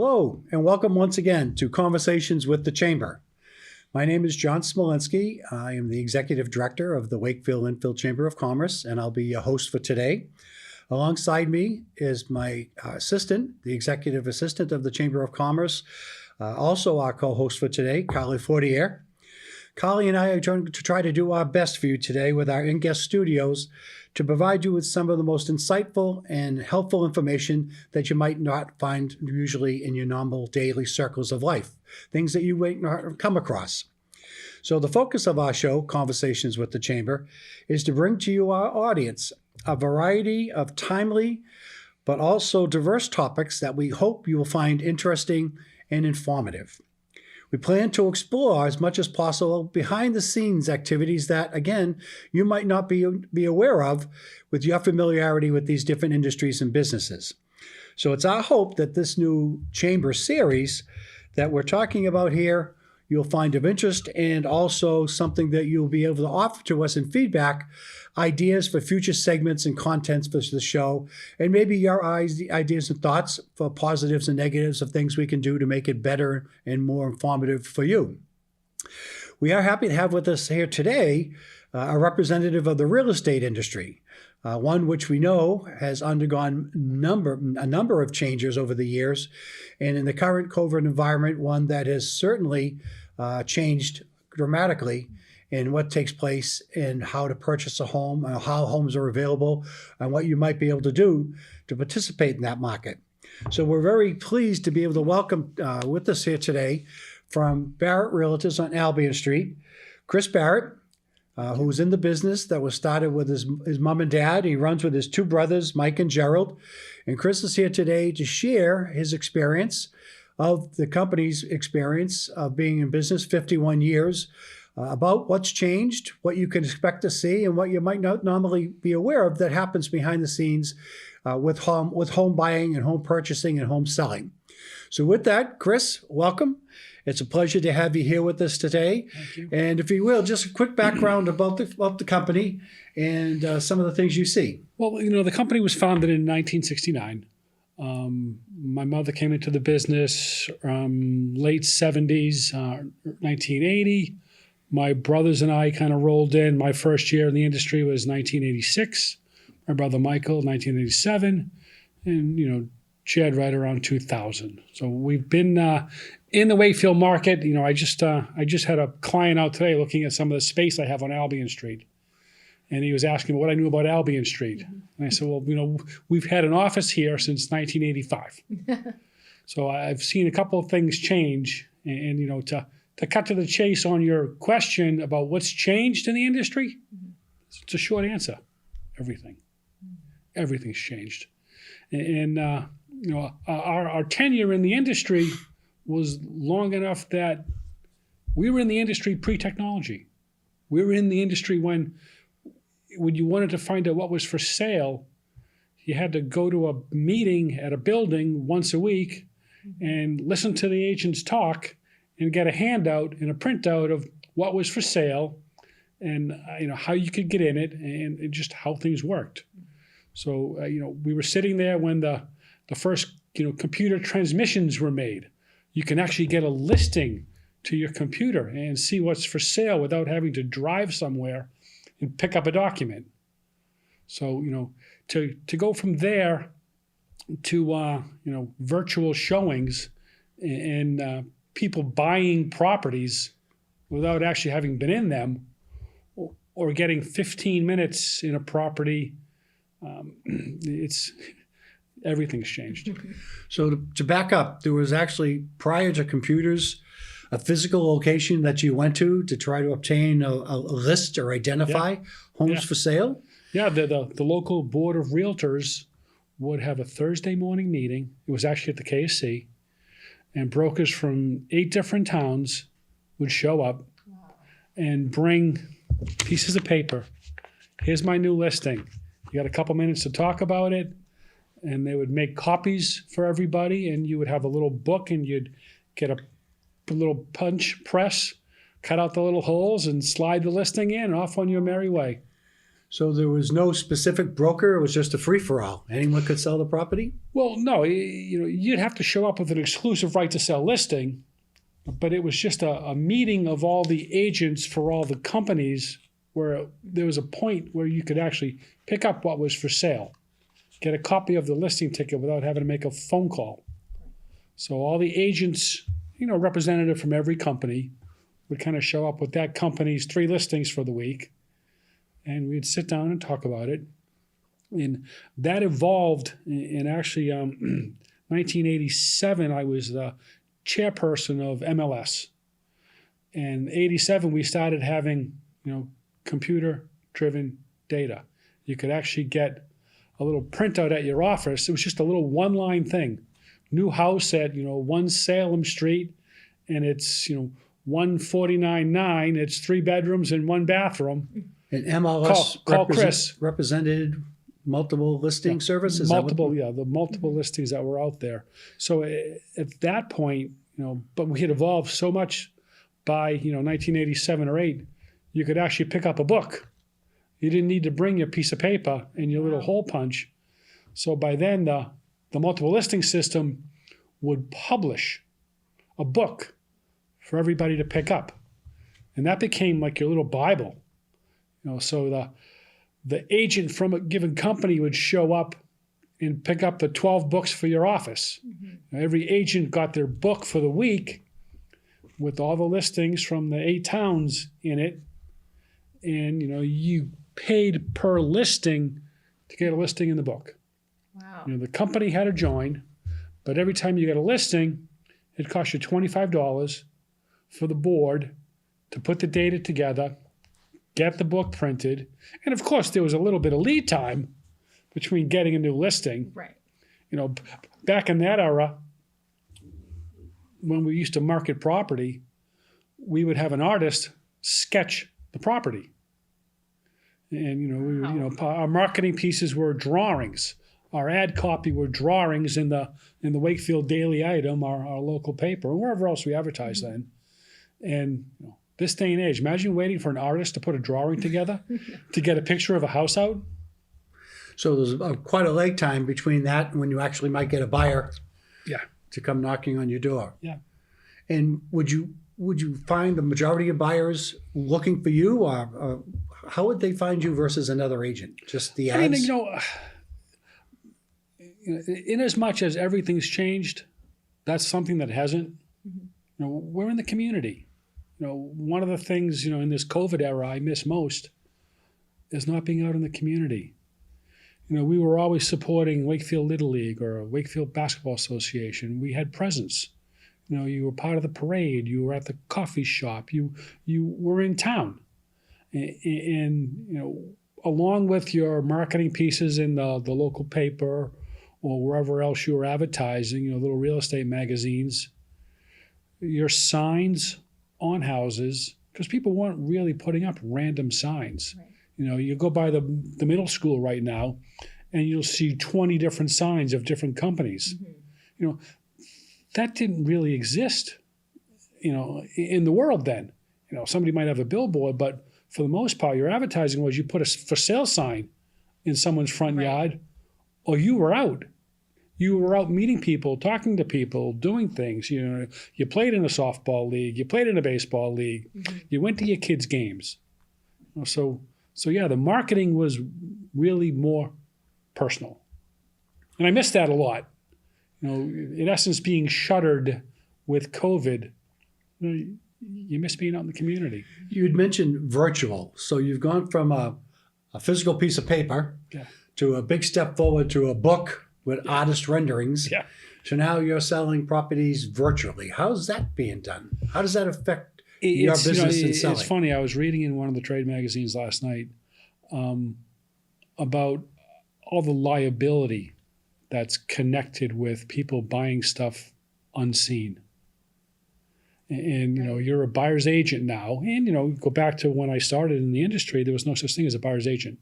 Hello, and welcome once again to Conversations with the Chamber. My name is John Smolinsky. I am the Executive Director of the Wakefield Lynnfield Chamber of Commerce, and I'll be your host for today. Alongside me is my assistant, the Executive Assistant of the Chamber of Commerce, also our co-host for today, Carly Fortier. Carly and I are trying to try to do our best for you today with our in-guest studios to provide you with some of the most insightful and helpful information that you might not find usually in your normal daily circles of life, things that you might not come across. So the focus of our show, Conversations with the Chamber, is to bring to you, our audience, a variety of timely but also diverse topics that we hope you will find interesting and informative. We plan to explore as much as possible behind-the-scenes activities that, again, you might not be aware of with your familiarity with these different industries and businesses. So it's our hope that this new Chamber series that we're talking about here, you'll find of interest and also something that you'll be able to offer to us in feedback, ideas for future segments and contents for the show, and maybe your ideas and thoughts for positives and negatives of things we can do to make it better and more informative for you. We are happy to have with us here today a representative of the real estate industry, one which we know has undergone a number of changes over the years, and in the current COVID environment, one that has certainly changed dramatically in what takes place and how to purchase a home, and how homes are available, and what you might be able to do to participate in that market. So we're very pleased to be able to welcome with us here today from Barrett Realtors on Albion Street, Chris Barrett, who's in the business that was started with his mom and dad. He runs with his two brothers, Mike and Gerald. And Chris is here today to share his experience of the company's experience of being in business 51 years, about what's changed, what you can expect to see, and what you might not normally be aware of that happens behind the scenes with home buying and home purchasing and home selling. So with that, Chris, welcome. It's a pleasure to have you here with us today. Thank you. And if you will, just a quick background about the company and some of the things you see. Well, the company was founded in 1969. My mother came into the business late 70s, 1980. My brothers and I kind of rolled in. My first year in the industry was 1986. My brother Michael, 1987. And, Chad right around 2000. So we've been in the Wakefield market. I just had a client out today looking at some of the space I have on Albion Street. And he was asking me what I knew about Albion Street. And I said, well, we've had an office here since 1985. So I've seen a couple of things change. And to cut to the chase on your question about what's changed in the industry, it's a short answer. Everything. Everything's changed. And our tenure in the industry was long enough that we were in the industry pre-technology. We were in the industry when you wanted to find out what was for sale, you had to go to a meeting at a building once a week and listen to the agents talk and get a handout and a printout of what was for sale and how you could get in it and just how things worked. So we were sitting there when the first computer transmissions were made. You can actually get a listing to your computer and see what's for sale without having to drive somewhere and pick up a document. So to go from there to virtual showings and people buying properties without actually having been in them, or getting 15 minutes in a property, everything's changed. So to back up, there was actually, prior to computers, a physical location that you went to try to obtain a list or identify homes for sale? Yeah, the local board of realtors would have a Thursday morning meeting. It was actually at the KSC. And brokers from 8 different towns would show up and bring pieces of paper. Here's my new listing. You got a couple minutes to talk about it. And they would make copies for everybody. And you would have a little book and you'd get a little punch press, cut out the little holes and slide the listing in and off on your merry way. So there was no specific broker. It was just a free-for-all. Anyone could sell the property? Well, no, you'd have to show up with an exclusive right to sell listing, but it was just a meeting of all the agents for all the companies where there was a point where you could actually pick up what was for sale, get a copy of the listing ticket without having to make a phone call. So all the agents, a representative from every company would kind of show up with that company's 3 listings for the week, and we'd sit down and talk about it. And that evolved in actually 1987, I was the chairperson of MLS. And 87, we started having, computer-driven data. You could actually get a little printout at your office. It was just a little one-line thing. New house at, 1 Salem Street, and it's, 149.9. It's 3 bedrooms and 1 bathroom. And MLS Call Chris. represented multiple listing services? The multiple listings that were out there. So at that point, but we had evolved so much by, 1987 or 8, you could actually pick up a book. You didn't need to bring your piece of paper and your little hole punch. So by then, the multiple listing system would publish a book for everybody to pick up. And that became like your little Bible. So the agent from a given company would show up and pick up the 12 books for your office. Mm-hmm. Every agent got their book for the week with all the listings from the 8 towns in it. And, you paid per listing to get a listing in the book. Wow. The company had to join, but every time you got a listing, it cost you $25 for the board to put the data together, get the book printed. And of course, there was a little bit of lead time between getting a new listing. Right. Back in that era, when we used to market property, we would have an artist sketch the property. And, we would, our marketing pieces were drawings. Our ad copy were drawings in the Wakefield Daily Item, our local paper, and wherever else we advertised then. And this day and age, imagine waiting for an artist to put a drawing together to get a picture of a house out. So there's quite a lag time between that and when you actually might get a buyer to come knocking on your door. Yeah. And would you find the majority of buyers looking for you, or how would they find you versus another agent? Just the ads? In as much as everything's changed, that's something that hasn't. Mm-hmm. We're in the community. One of the things, in this COVID era I miss most is not being out in the community. We were always supporting Wakefield Little League or Wakefield Basketball Association. We had presence. You were part of the parade. You were at the coffee shop. You were in town. And along with your marketing pieces in the local paper or wherever else you were advertising, little real estate magazines, your signs on houses, because people weren't really putting up random signs. Right. You go by the middle school right now, and you'll see 20 different signs of different companies. Mm-hmm. That didn't really exist, in the world then. Somebody might have a billboard, but for the most part, your advertising was you put a for sale sign in someone's front yard, or you were out. You were out meeting people, talking to people, doing things. You played in a softball league, you played in a baseball league, mm-hmm. you went to your kids' games. So the marketing was really more personal. And I miss that a lot. In essence, being shuttered with COVID, you miss being out in the community. You had mentioned virtual. So you've gone from a physical piece of paper to a big step forward to a book with artist renderings. Yeah. So now you're selling properties virtually. How's that being done? How does that affect your business and selling? It's funny. I was reading in one of the trade magazines last night about all the liability that's connected with people buying stuff unseen. And you're a buyer's agent now. And, go back to when I started in the industry, there was no such thing as a buyer's agent.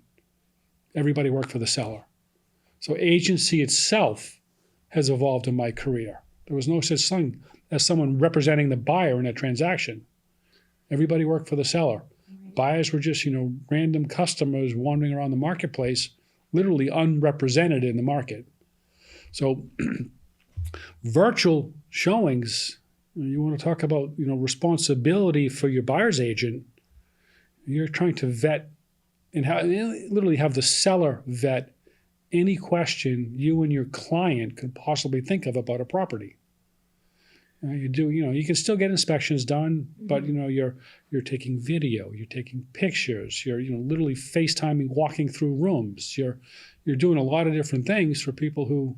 Everybody worked for the seller. So agency itself has evolved in my career. There was no such thing as someone representing the buyer in a transaction. Everybody worked for the seller. Buyers were just, random customers wandering around the marketplace, literally unrepresented in the market. So virtual showings, you want to talk about, responsibility for your buyer's agent. You're trying to vet and literally have the seller vet any question you and your client could possibly think of about a property. You can still get inspections done, but you're taking video, you're taking pictures, you're literally FaceTiming, walking through rooms. You're doing a lot of different things for people who,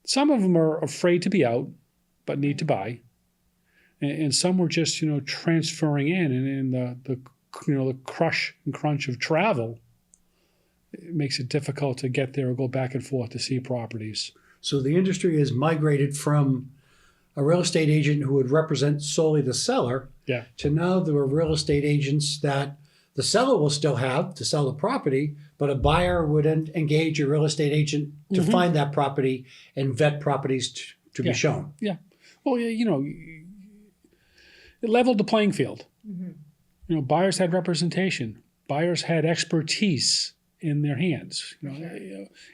some of them are afraid to be out, but need to buy, and some were just transferring in, and the crush and crunch of travel, it makes it difficult to get there or go back and forth to see properties. So the industry has migrated from a real estate agent who would represent solely the seller to now there are real estate agents that the seller will still have to sell the property, but a buyer would engage a real estate agent to find that property and vet properties to be shown. Yeah. Well, it leveled the playing field. Buyers had representation. Buyers had expertise in their hands.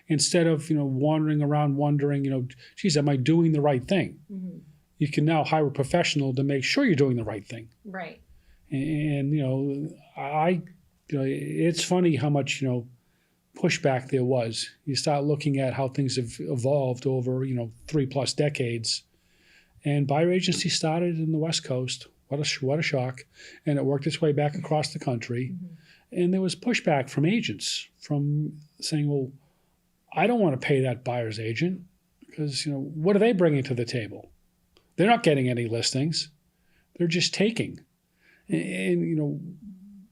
Instead of wandering around wondering, geez, am I doing the right thing? You can now hire a professional to make sure you're doing the right thing. Right. And it's funny how much pushback there was. You start looking at how things have evolved over 3+ decades, and buyer agency started in the West Coast. What a shock. And it worked its way back across the country. And there was pushback from agents from saying, well, I don't want to pay that buyer's agent because, what are they bringing to the table? They're not getting any listings. They're just taking. And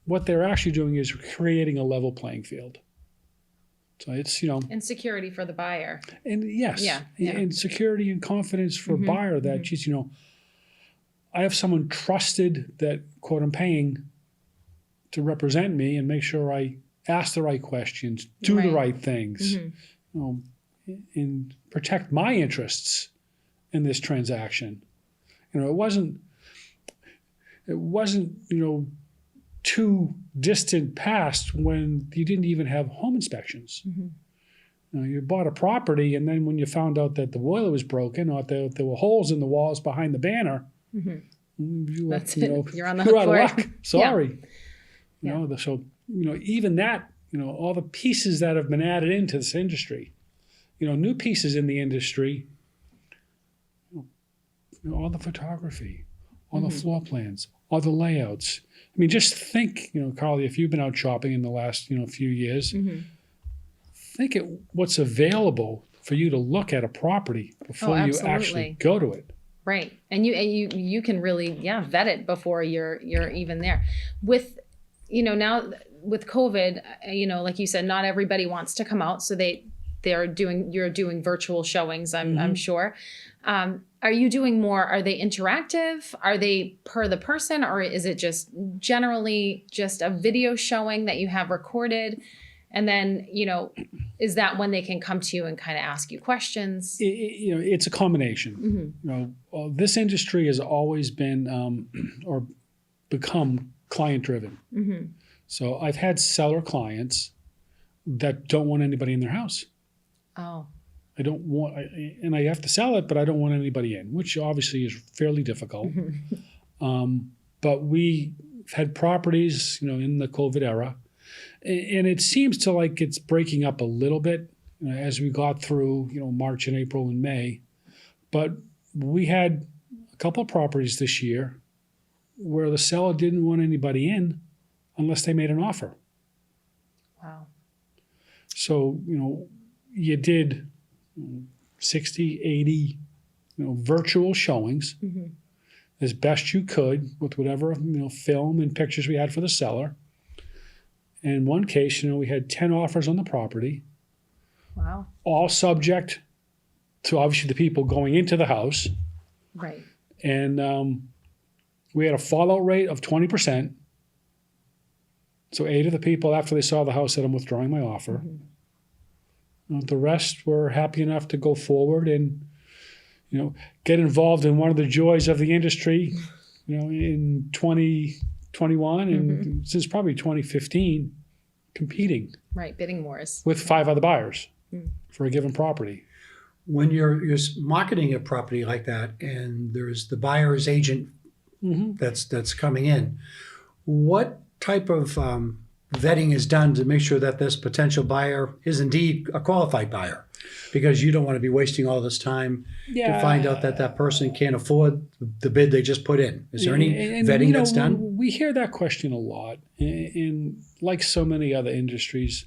what they're actually doing is creating a level playing field. So it's, And security for the buyer. And yes. Yeah. And security and confidence for a buyer that, geez, I have someone trusted that, quote, I'm paying to represent me and make sure I ask the right questions, do the right things, and protect my interests in this transaction. It wasn't too distant past when you didn't even have home inspections. You bought a property, and then when you found out that the boiler was broken or there were holes in the walls behind the banner, That's it. You're on the hook for luck. it. Sorry. So even that, all the pieces that have been added into this industry, new pieces in the industry, all the photography, all the floor plans, all the layouts. I mean, just think, Carly, if you've been out shopping in the last, few years, think at what's available for you to look at a property before you actually go to it. Right. And you can really, vet it before you're even there. With, now with COVID, like you said, not everybody wants to come out. So you're doing virtual showings, I'm sure. Are you doing more? Are they interactive? Are they per the person, or is it just generally just a video showing that you have recorded? And then, is that when they can come to you and kind of ask you questions? It's a combination. This industry has always been or become client-driven. So I've had seller clients that don't want anybody in their house. Oh. I don't want, and I have to sell it, but I don't want anybody in, which obviously is fairly difficult. But we've had properties, in the COVID era, and it seems to like it's breaking up a little bit as we got through, March and April and May. But we had a couple of properties this year where the seller didn't want anybody in unless they made an offer. Wow. So, you did 60, 80, virtual showings as best you could with whatever, film and pictures we had for the seller. And in one case, we had 10 offers on the property. Wow. All subject to obviously the people going into the house. Right. And we had a fallout rate of 20%. So 8 of the people after they saw the house said, I'm withdrawing my offer. The rest were happy enough to go forward and, get involved in one of the joys of the industry. In 2020, 21, and since probably 2015, competing Right. Bidding wars. with 5 other buyers for a given property. When you're marketing a property like that, and there's the buyer's agent that's coming in, what type of vetting is done to make sure that this potential buyer is indeed a qualified buyer? Because you don't want to be wasting all this time to find out that that person can't afford the bid they just put in. Is there any vetting that's done? We hear that question a lot. And like so many other industries,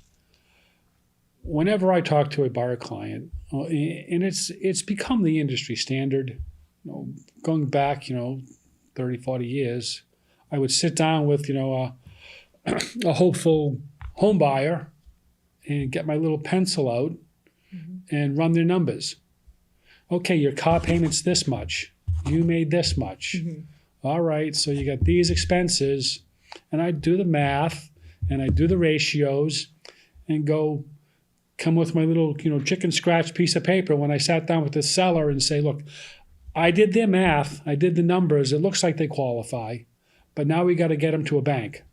whenever I talk to a buyer client, and it's become the industry standard, going back, 30, 40 years, I would sit down with, a hopeful home buyer and get my little pencil out and run their numbers. Okay, your car payment's this much. You made this much. All right, so you got these expenses. And I do the math and I do the ratios and come with my little, chicken scratch piece of paper when I sat down with the seller and say, look, I did their math. I did the numbers. It looks like they qualify. But now we got to get them to a bank.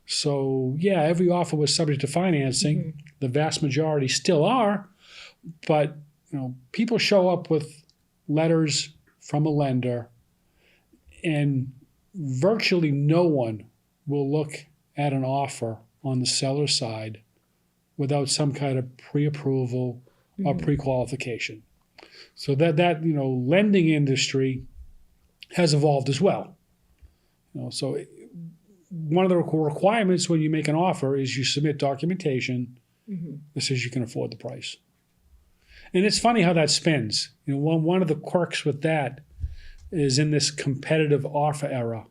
So, yeah, every offer was subject to financing. The vast majority still are. But, people show up with letters from a lender, and virtually no one will look at an offer on the seller side without some kind of pre-approval or pre-qualification. So that lending industry has evolved as well. So one of the requirements when you make an offer is you submit documentation that says you can afford the price. And it's funny how that spins. One of the quirks with that is in this competitive offer era,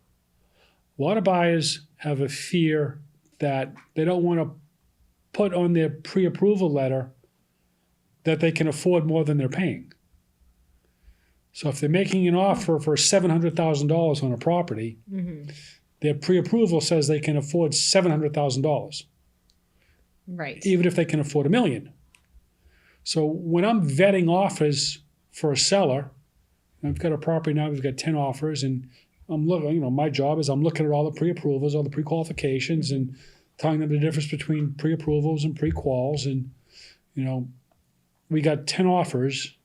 a lot of buyers have a fear that they don't want to put on their pre-approval letter that they can afford more than they're paying. So if they're making an offer for $700,000 on a property, their pre-approval says they can afford $700,000. Right. Even if they can afford $1 million. So when I'm vetting offers for a seller, I've got a property now, we've got 10 offers, and I'm looking, my job is I'm looking at all the pre-approvals, all the pre-qualifications, and telling them the difference between pre-approvals and pre-quals. And, we got 10 offers,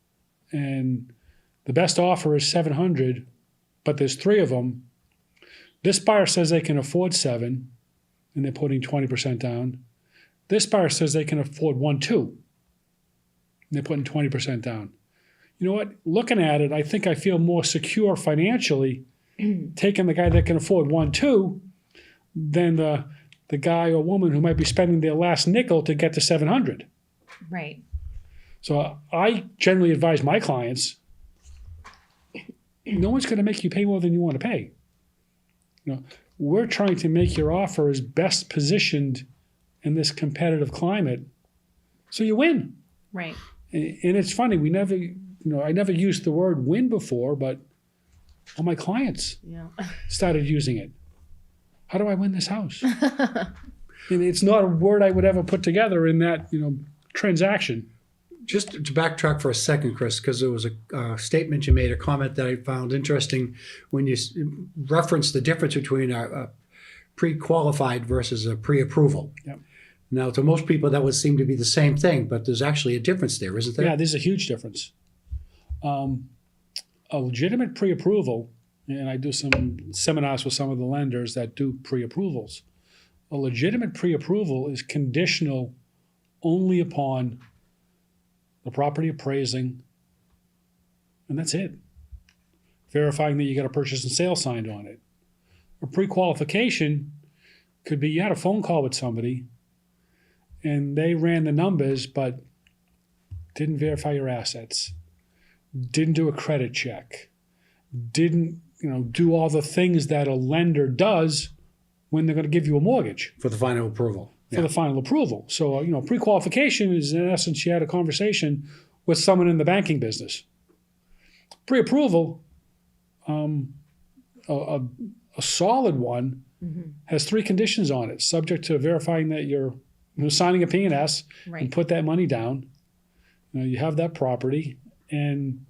and the best offer is $700,000, but there's 3 of them. This buyer says they can afford 7, and they're putting 20% down. This buyer says they can afford 1.2, and they're putting 20% down. You know what? Looking at it, I think I feel more secure financially taking the guy that can afford 1.2 than the guy or woman who might be spending their last nickel to get to 700. Right. So I generally advise my clients, no one's going to make you pay more than you want to pay. We're trying to make your offer as best positioned in this competitive climate so you win. Right. And it's funny, I never used the word win before, but all my clients started using it. How do I win this house? And it's not a word I would ever put together in that, transaction. Just to backtrack for a second, Chris, because there was a statement you made, a comment that I found interesting when you referenced the difference between a pre-qualified versus a pre-approval. Yep. Now, to most people, that would seem to be the same thing, but there's actually a difference there, isn't there? Yeah, there's a huge difference. A legitimate pre-approval, and I do some seminars with some of the lenders that do pre-approvals. A legitimate pre-approval is conditional only upon the property appraising, and that's it. Verifying that you got a purchase and sale signed on it. A pre-qualification could be you had a phone call with somebody and they ran the numbers but didn't verify your assets, didn't do a credit check, didn't do all the things that a lender does when they're going to give you a mortgage. For the final approval. For the final approval. So, pre-qualification is, in essence, you had a conversation with someone in the banking business. Pre-approval, a solid one, has 3 conditions on it, subject to verifying that you're signing a P&S and put that money down. You have that property, and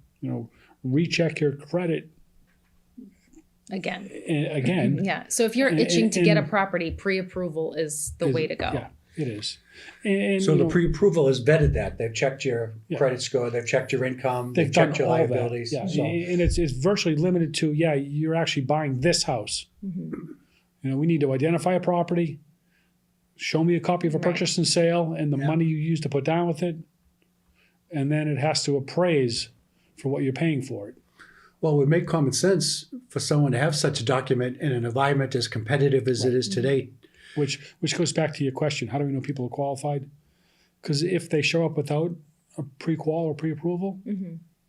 recheck your credit Again. Again. Yeah. So if you're itching to get a property, pre-approval is the way to go. Yeah, it is. And, So the pre-approval has vetted that. They've checked your credit score. They've checked your income. They've done checked your all liabilities. that. Yeah. So, And it's virtually limited to, you're actually buying this house. We need to identify a property, show me a copy of a purchase and sale and the money you use to put down with it. And then it has to appraise for what you're paying for it. well, it would make common sense for someone to have such a document in an environment as competitive as it is today. Which goes back to your question, how do we know people are qualified? Because if they show up without a pre-qual or pre-approval,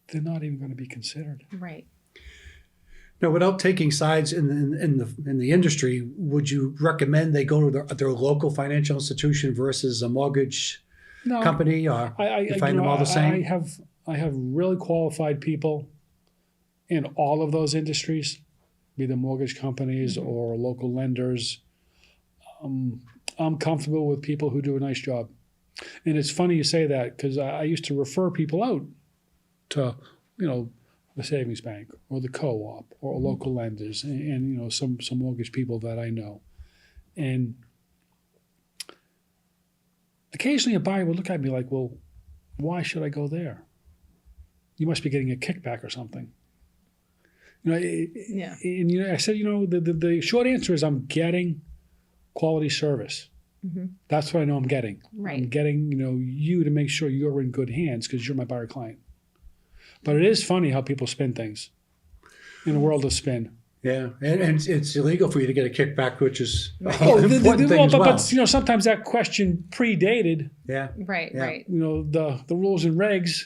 they're not even going to be considered. Right. Now, without taking sides in the industry, would you recommend they go to their local financial institution versus a mortgage company, or you find them all the same? I have really qualified people in all of those industries, be they mortgage companies or local lenders. I'm comfortable with people who do a nice job. And it's funny you say that, because I used to refer people out to, the savings bank or the co-op or local lenders and some mortgage people that I know. And occasionally a buyer would look at me like, well, why should I go there? You must be getting a kickback or something. And I said, the short answer is I'm getting quality service. That's what I know I'm getting. Right. I'm getting, you to make sure you're in good hands because you're my buyer client. But it is funny how people spin things in a world of spin. Yeah, and it's illegal for you to get a kickback, which is an important thing as well. But sometimes that question predated. Yeah. Right. The rules and regs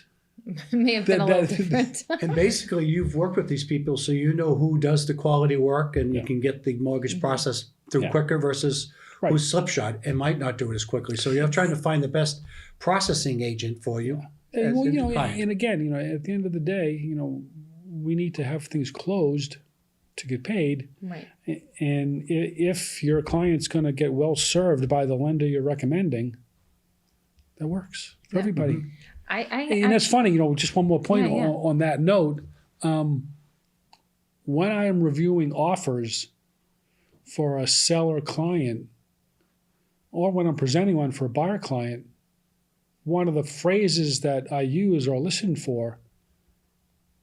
may have been a little different. And basically, you've worked with these people, so you know who does the quality work, and you can get the mortgage process through quicker versus who's slipshod and might not do it as quickly. So you're trying to find the best processing agent for you. And again, at the end of the day, we need to have things closed to get paid. Right. And if your client's going to get well served by the lender you're recommending, that works for everybody. And that's funny, just one more point on that note. When I am reviewing offers for a seller client, or when I'm presenting one for a buyer client, one of the phrases that I use or listen for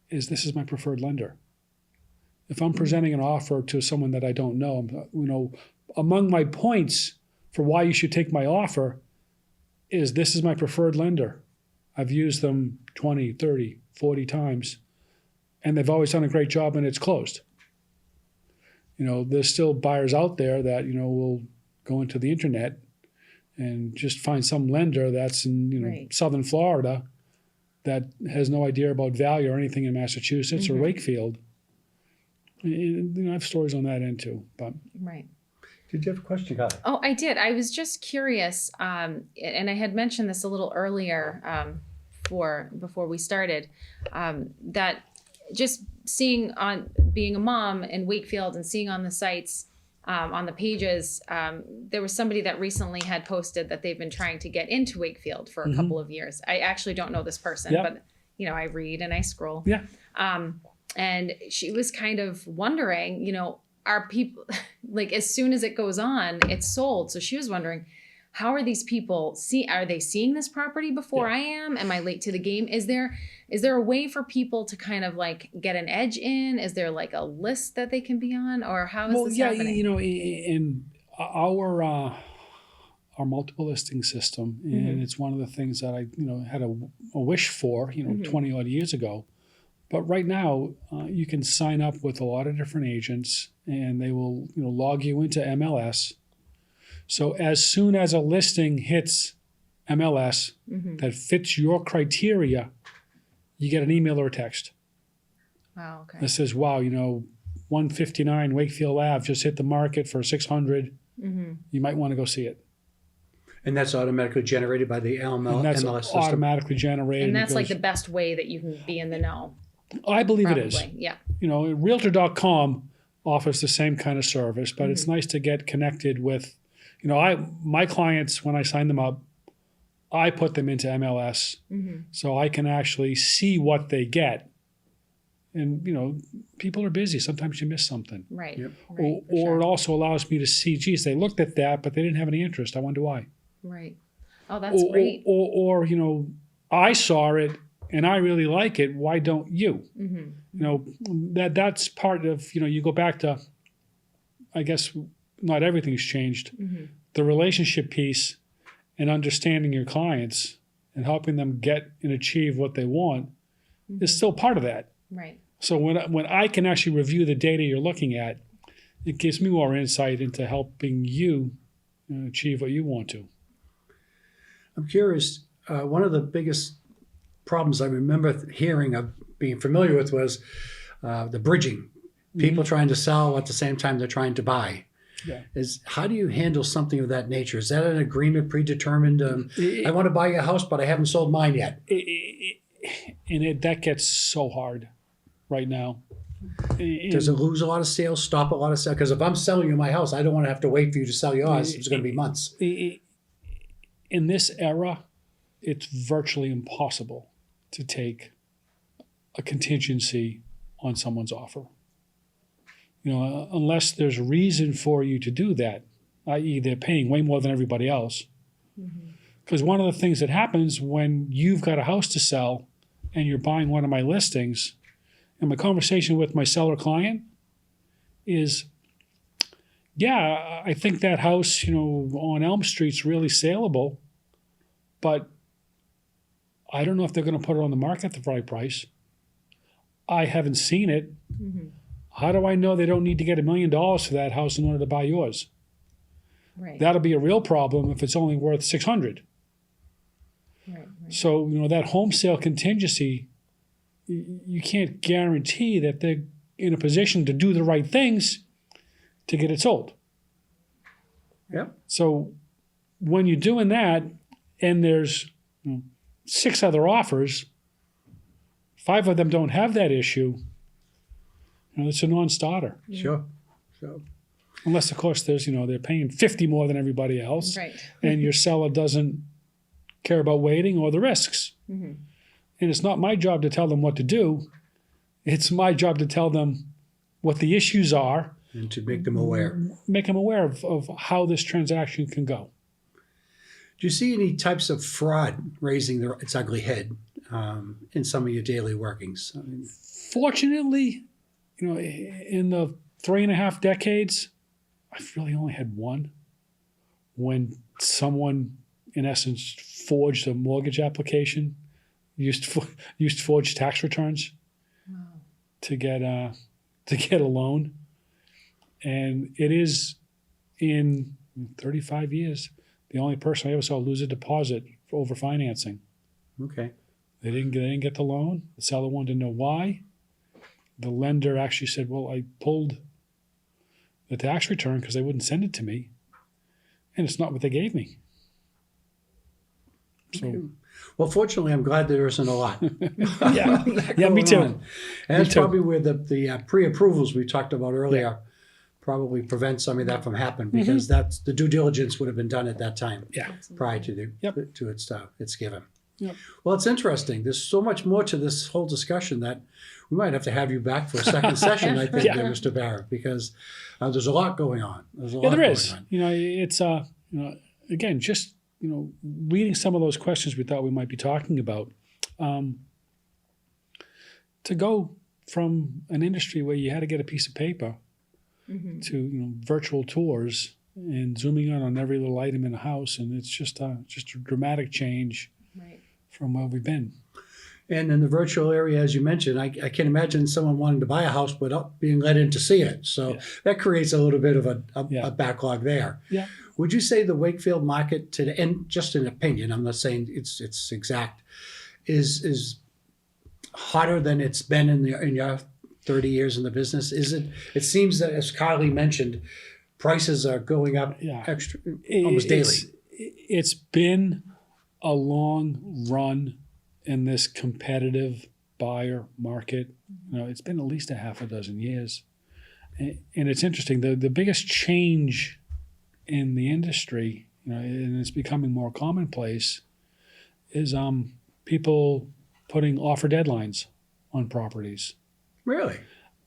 is, this is my preferred lender. If I'm presenting an offer to someone that I don't know, among my points for why you should take my offer is, this is my preferred lender. I've used them 20, 30, 40 times, and they've always done a great job, and it's closed. There's still buyers out there that, will go into the internet and just find some lender that's in Southern Florida that has no idea about value or anything in Massachusetts or Wakefield. And, I have stories on that end too. But Did you have a question, Carly? Oh, I did. I was just curious, and I had mentioned this a little earlier before we started, that just being a mom in Wakefield and seeing on the sites, on the pages, there was somebody that recently had posted that they've been trying to get into Wakefield for a couple of years. I actually don't know this person, but I read and I scroll. Yeah. And she was kind of wondering, are people, like, as soon as it goes on, it's sold. So she was wondering, how are these people are they seeing this property before I am? Am I late to the game? Is there a way for people to kind of like get an edge in? Is there like a list that they can be on, or how is this happening? In our multiple listing system, and it's one of the things that I had a wish for 20 odd years ago. But right now, you can sign up with a lot of different agents, and they will log you into MLS. So as soon as a listing hits MLS that fits your criteria, you get an email or a text. Wow, okay. That says, wow, 159 Wakefield Ave just hit the market for 600. You might want to go see it. And that's automatically generated by the MLS system? Automatically generated. And that's like the best way that you can be in the know. I believe it is. Yeah. Realtor.com offers the same kind of service, but it's nice to get connected with, my clients, when I sign them up, I put them into MLS so I can actually see what they get And, people are busy. Sometimes you miss something. Right. Yep. Right. Or, for sure. or it also allows me to see, geez, they looked at that, but they didn't have any interest. I wonder why. Right. Oh, that's great. Or, I saw it and I really like it. Why don't you? That's part of, you go back to, I guess, not everything's changed. The relationship piece and understanding your clients and helping them get and achieve what they want is still part of that. Right. So when I can actually review the data you're looking at, it gives me more insight into helping you achieve what you want to. I'm curious, one of the biggest problems I remember hearing of being familiar with was the bridging. People trying to sell at the same time they're trying to buy. Yeah. How do you handle something of that nature? Is that an agreement predetermined? I want to buy your house, but I haven't sold mine yet. That gets so hard right now. Does it lose a lot of sales, stop a lot of sales? Because if I'm selling you my house, I don't want to have to wait for you to sell yours. It's going to be months. In this era, it's virtually impossible to take a contingency on someone's offer. Unless there's reason for you to do that, i.e. they're paying way more than everybody else. Because one of the things that happens when you've got a house to sell and you're buying one of my listings, and my conversation with my seller client is, yeah, I think that house, on Elm Street's really saleable, but I don't know if they're going to put it on the market at the right price. I haven't seen it. How do I know they don't need to get $1 million for that house in order to buy yours? Right. That'll be a real problem if it's only worth $600. Right. So, that home sale contingency, you can't guarantee that they're in a position to do the right things to get it sold. Yep. So when you're doing that and there's 6 other offers, 5 of them don't have that issue, it's a non-starter. Sure. So Unless, of course, there's, they're paying 50 more than everybody else. Right. And your seller doesn't care about waiting or the risks. And it's not my job to tell them what to do. It's my job to tell them what the issues are. And to make them aware. Make them aware of how this transaction can go. Do you see any types of fraud raising its ugly head in some of your daily workings? Fortunately, in the 3.5 decades, I've really only had one when someone, in essence, forged a mortgage application, used forged tax returns to get a loan, and it is in 35 years the only person I ever saw lose a deposit for over financing. Okay. They didn't get the loan. The seller wanted to know why. The lender actually said, "Well, I pulled the tax return because they wouldn't send it to me, and it's not what they gave me." So, well, fortunately, I'm glad there isn't a lot. yeah, me too. And that's probably where the pre-approvals we talked about earlier probably prevent some of that from happening, because that's the due diligence would have been done at that time prior to its given. Yep. Well, it's interesting. There's so much more to this whole discussion that we might have to have you back for a second session, I think, there, Mr. Barrett, because there's a lot going on. There's a lot there going is. on. It's again, just reading some of those questions we thought we might be talking about. To go from an industry where you had to get a piece of paper to virtual tours and zooming in on every little item in a house, and it's just a dramatic change from where we've been. And in the virtual area, as you mentioned, I can imagine someone wanting to buy a house but being let in to see it. So that creates a little bit of a backlog there. Yeah. Would you say the Wakefield market today, and just an opinion, I'm not saying it's exact, is hotter than it's been in your 30 years in the business? Is it? It seems that, as Carly mentioned, prices are going up almost daily. It's been a long run in this competitive buyer market. It's been at least a half a dozen years. And it's interesting, the biggest change in the industry, and it's becoming more commonplace, is people putting offer deadlines on properties. Really?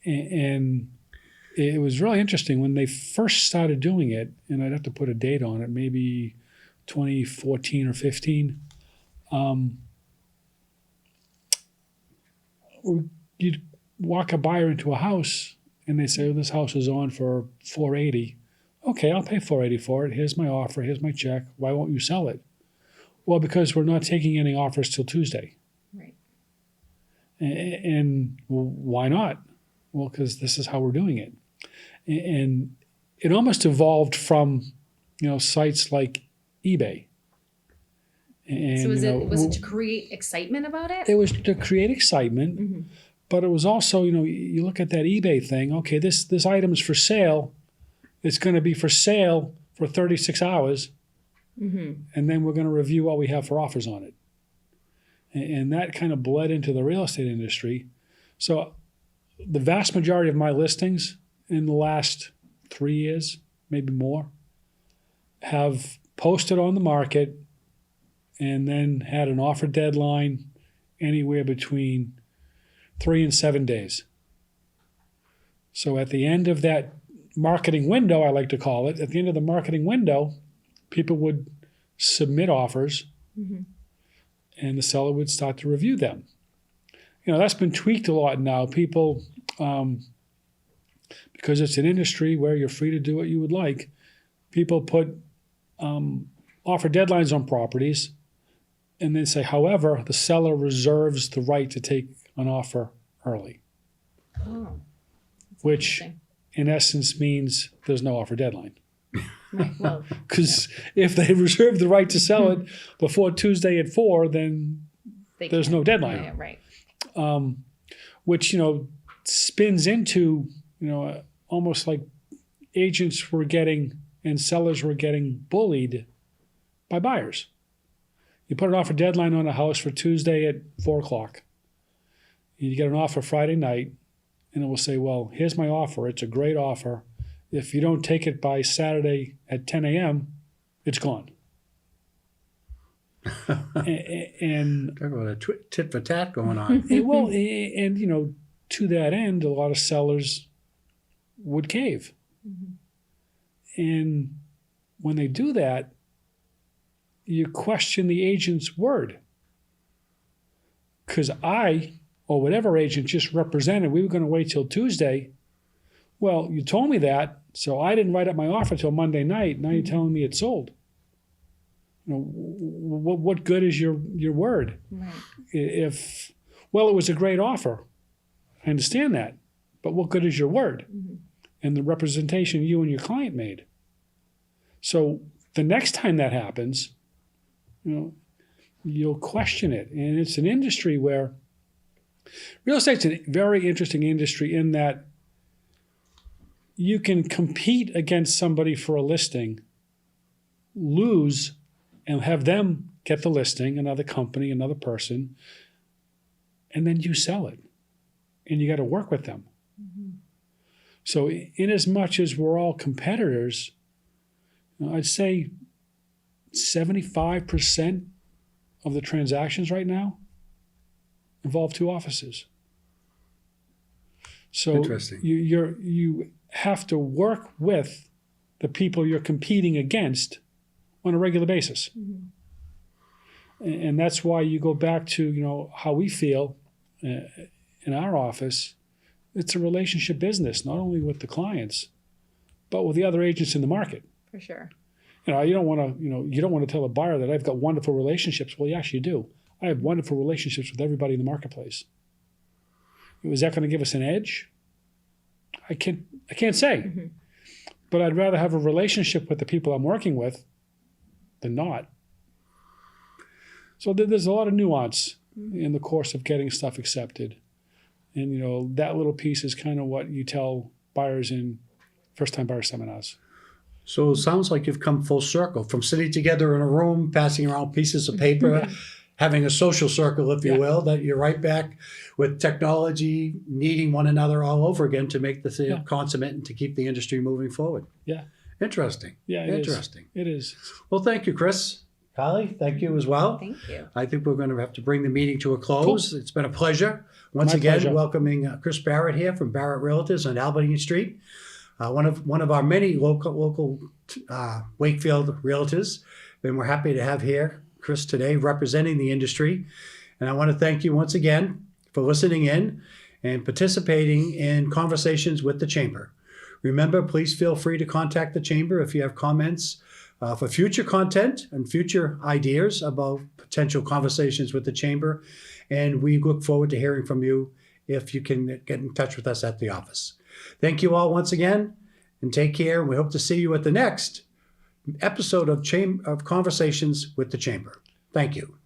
And it was really interesting when they first started doing it, and I'd have to put a date on it, maybe 2014 or 15. You'd walk a buyer into a house and they say, oh, this house is on for $480. Okay, I'll pay $480 for it. Here's my offer. Here's my check. Why won't you sell it? Well, because we're not taking any offers till Tuesday. Right. And well, why not? Well, because this is how we're doing it. And it almost evolved from, sites like eBay. And, so was it to create excitement about it? It was to create excitement, Mm-hmm. but it was also, you look at that eBay thing. Okay, this item is for sale. It's going to be for sale for 36 hours, Mm-hmm. and then we're going to review what we have for offers on it. And that kind of bled into the real estate industry. So the vast majority of my listings in the last 3 years, maybe more, have posted on the market and then had an offer deadline anywhere between 3 and 7 days. So at the end of that marketing window, I like to call it, at the end of the marketing window, people would submit offers, Mm-hmm. and the seller would start to review them. That's been tweaked a lot now. People, because it's an industry where you're free to do what you would like, people put offer deadlines on properties and then say, however, the seller reserves the right to take an offer early, Oh, which interesting. in essence means there's no offer deadline. Right. Well, Because if they reserve the right to sell it before Tuesday at 4, then there's no deadline. Yeah, right. Which, spins into, almost like agents were getting and sellers were getting bullied by buyers. You put an offer deadline on a house for Tuesday at 4 o'clock. And you get an offer Friday night, and it will say, well, here's my offer. It's a great offer. If you don't take it by Saturday at 10 a.m., it's gone. and Talk about a tit for tat going on. to that end, a lot of sellers would cave. Mm-hmm. And when they do that, you question the agent's word. Because I, or whatever agent just represented, we were going to wait till Tuesday. Well, you told me that, so I didn't write up my offer till Monday night. Now you're telling me it's sold. What good is your word? Right. If, well, it was a great offer. I understand that. But what good is your word? Mm-hmm. And the representation you and your client made. So the next time that happens, you'll question it. And it's an industry where real estate's a very interesting industry in that you can compete against somebody for a listing, lose, and have them get the listing, another company, another person, and then you sell it. And you got to work with them. Mm-hmm. So in as much as we're all competitors, I'd say 75% of the transactions right now involve 2 offices. So Interesting. you have to work with the people you're competing against on a regular basis. Mm-hmm. And that's why you go back to, how we feel in our office. It's a relationship business, not only with the clients, but with the other agents in the market. For sure. You don't want to tell a buyer that I've got wonderful relationships. Well, yes, you do. I have wonderful relationships with everybody in the marketplace. Is that going to give us an edge? I can't say. Mm-hmm. But I'd rather have a relationship with the people I'm working with than not. So there's a lot of nuance in the course of getting stuff accepted. And, that little piece is kind of what you tell buyers in first-time buyer seminars. So it sounds like you've come full circle from sitting together in a room, passing around pieces of paper, having a social circle, if you will, that you're right back with technology, needing one another all over again to make the thing consummate and to keep the industry moving forward. Yeah. Interesting. Yeah, it is. Interesting. It is. Well, thank you, Chris. Carly, thank you as well. Thank you. I think we're going to have to bring the meeting to a close. It's been a pleasure. Once again, pleasure. welcoming Chris Barrett here from Barrett Realtors on Albany Street. One of our many local Wakefield Realtors. And we're happy to have here Chris today representing the industry. And I want to thank you once again for listening in and participating in conversations with the Chamber. Remember, please feel free to contact the Chamber if you have comments for future content and future ideas about potential conversations with the Chamber. And we look forward to hearing from you if you can get in touch with us at the office. Thank you all once again, and take care. We hope to see you at the next episode of Conversations with the Chamber. Thank you.